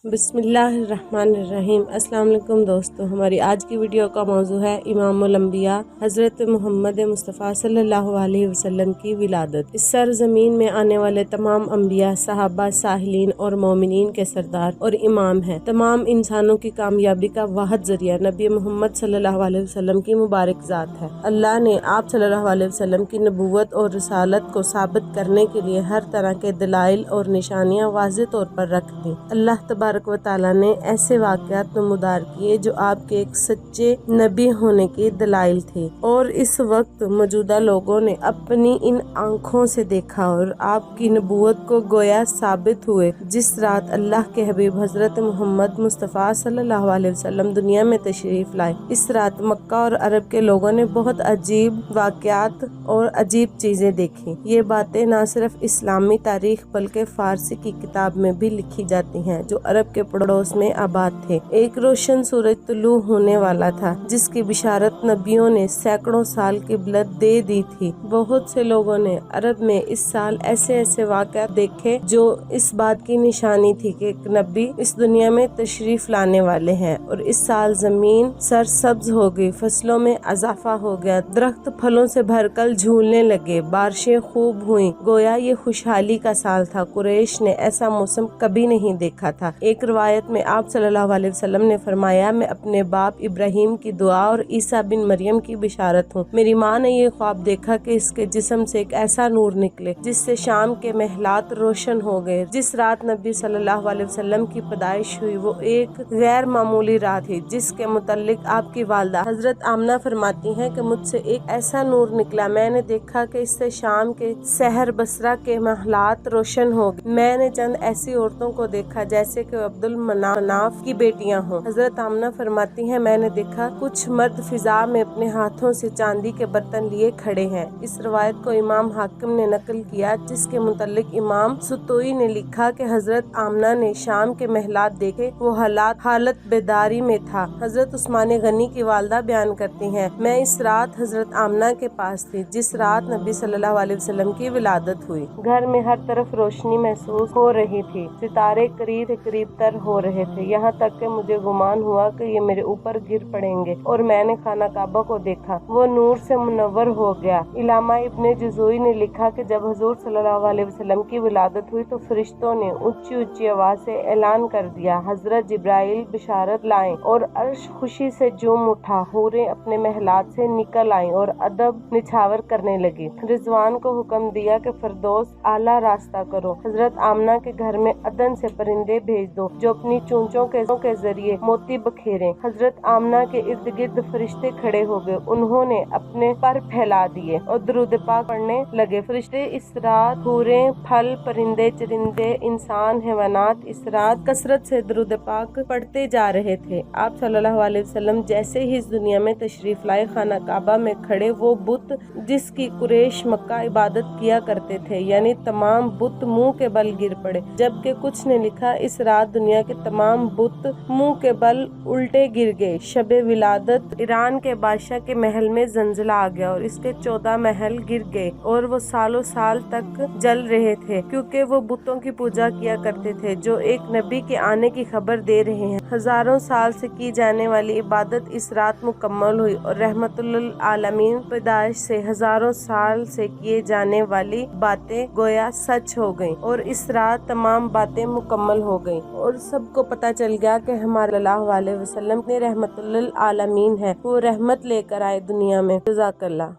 बिस्मिल्लाहिर्रहमानिर्रहीम। अस्सलाम वालेकुम दोस्तों, हमारी आज की वीडियो का मौजू है इमामुल अंबिया हज़रत मोहम्मद मुस्तफ़ा सल्लल्लाहु अलैहि वसल्लम की विलादत। इस सरज़मीन में आने वाले तमाम अंबिया, सहाबा, साहिलीन और मोमिनीन के सरदार और इमाम हैं। तमाम इंसानों की कामयाबी का वाहिद ज़रिया नबी मोहम्मद सल्लल्लाहु अलैहि वसल्लम की मुबारक ज़ात है। अल्लाह ने आप सल्लल्लाहु अलैहि वसल्लम की नबूवत और रिसालत को साबित करने के लिए हर तरह के दलाइल और निशानियाँ वाज़ेह तौर पर रख दी। अल्लाह तबारक व तआला ने ऐसे वाक़यात नमूदार किए जो आपके एक सच्चे नबी होने के दलाइल थे, और इस वक्त मौजूदा लोगों ने अपनी इन आँखों से देखा और आपकी नबूवत को गोया साबित हुए। जिस रात अल्लाह के हबीब हज़रत मोहम्मद मुस्तफ़ा सल्लल्लाहु अलैहि वसल्लम दुनिया में तशरीफ़ लाए, इस रात मक्का और अरब के लोगों ने बहुत अजीब वाक़यात और अजीब चीज़ें देखी। ये बातें न सिर्फ इस्लामी तारीख बल्कि फ़ारसी की किताब में भी लिखी जाती हैं जो अरब के पड़ोस में आबाद थे। एक रोशन सूरज तुलू होने वाला था जिसकी बिशारत नबियों ने सैकड़ों साल की ब्लद दे दी थी। बहुत से लोगों ने अरब में इस साल ऐसे ऐसे वाक़यात देखे जो इस बात की निशानी थी कि एक नबी इस दुनिया में तशरीफ लाने वाले हैं। और इस साल जमीन सरसब्ज हो गई, फसलों में इजाफा हो गया, दरख्त फलों से भरकर झूलने लगे, बारिशें खूब हुई, गोया ये खुशहाली का साल था। कुरैश ने ऐसा मौसम कभी नहीं देखा था। एक रिवायत में आप सल्लल्लाहु अलैहि वसल्लम ने फरमाया, मैं अपने बाप इब्राहिम की दुआ और ईसा बिन मरियम की बिशारत हूँ। मेरी माँ ने ये ख्वाब देखा कि इसके जिस्म से एक ऐसा नूर निकले जिससे शाम के महलात रोशन हो गए। जिस रात नबी सल्लल्लाहु अलैहि वसल्लम की पैदाइश हुई वो एक गैर मामूली रात थी, जिसके मुतल्लिक आपकी वालदा हजरत आमना फरमाती हैं कि मुझसे एक ऐसा नूर निकला, मैंने देखा कि इससे शाम के शहर बसरा के महलात रोशन हो गए। मैंने चंद ऐसी औरतों को देखा जैसे कि अब्दुल मनाफ की बेटियां हों। हजरत आमना फरमाती हैं, मैंने देखा कुछ मर्द फिजा में अपने हाथों से चांदी के बर्तन लिए खड़े हैं। इस रवायत को इमाम हाकिम ने नकल किया, जिसके मुतल्लिक इमाम सुतोई ने लिखा कि हजरत आमना ने शाम के महलात देखे, वो हालत बेदारी में था। हजरत उस्मान गनी की वालदा बयान करती हैं, मैं इस रात हजरत आमना के पास थी जिस रात नबी सल्लल्लाहु अलैहि वसल्लम की विलादत हुई। घर में हर तरफ रोशनी महसूस हो रही थी, सितारे करीब तर हो रहे थे, यहाँ तक कि मुझे गुमान हुआ कि ये मेरे ऊपर गिर पड़ेंगे। और मैंने खाना काबा को देखा, वो नूर से मुनव्वर हो गया। इलामा इब्ने जुज़ोई ने लिखा कि जब हुजूर सल्लल्लाहु अलैहि वसल्लम की विलादत हुई तो फरिश्तों ने ऊंची ऊंची आवाज से ऐलान कर दिया, हजरत जिब्राइल बिशारत लाएं। और अर्श खुशी से झूम उठा, हूरें अपने महलात से निकल आईं और अदब निछावर करने लगी। रिजवान को हुक्म दिया कि फिरदौस आला रास्ता करो। हजरत आमना के घर में अदन से परिंदे भेज दो जो अपनी चूंचों के जरिए मोती बखेरे। हजरत आमना के इर्द गिर्द फरिश्ते खड़े हो गए, उन्होंने अपने पर फैला दिए और दुरूद पाक पढ़ने लगे। फरिश्ते इस रात हूरें, फल, परिंदे, चरिंदे, इंसान, हैवानात इस रात कसरत से दुरूद पाक पढ़ते जा रहे थे। आप सल्लल्लाहु अलैहि वसल्लम जैसे ही इस दुनिया में तशरीफ लाए, खाना काबा में खड़े वो बुत जिसकी कुरैश मक्का इबादत किया करते थे, यानी तमाम बुत मुंह के बल गिर पड़े। जबकि कुछ ने लिखा, इस रात दुनिया के तमाम बुत मुंह के बल उल्टे गिर गए। शबे विलादत ईरान के बादशाह के महल में जंजिला आ गया और इसके 14 महल गिर गए और वो सालों साल तक जल रहे थे, क्योंकि वो बुतों की पूजा किया करते थे जो एक नबी के आने की खबर दे रहे हैं। हजारों साल से की जाने वाली इबादत इस रात मुकम्मल हुई और रहमतुल आलमीन पैदाइश से हजारों साल से किए जाने वाली बातें गोया सच हो गईं और इस रात तमाम बातें मुकम्मल हो गईं और सबको पता चल गया कि हमारे सल्लल्लाहु अलैहि वसल्लम ने रहमतुल आलमीन है, वो रहमत लेकर आए दुनिया में। जज़ाकल्लाह।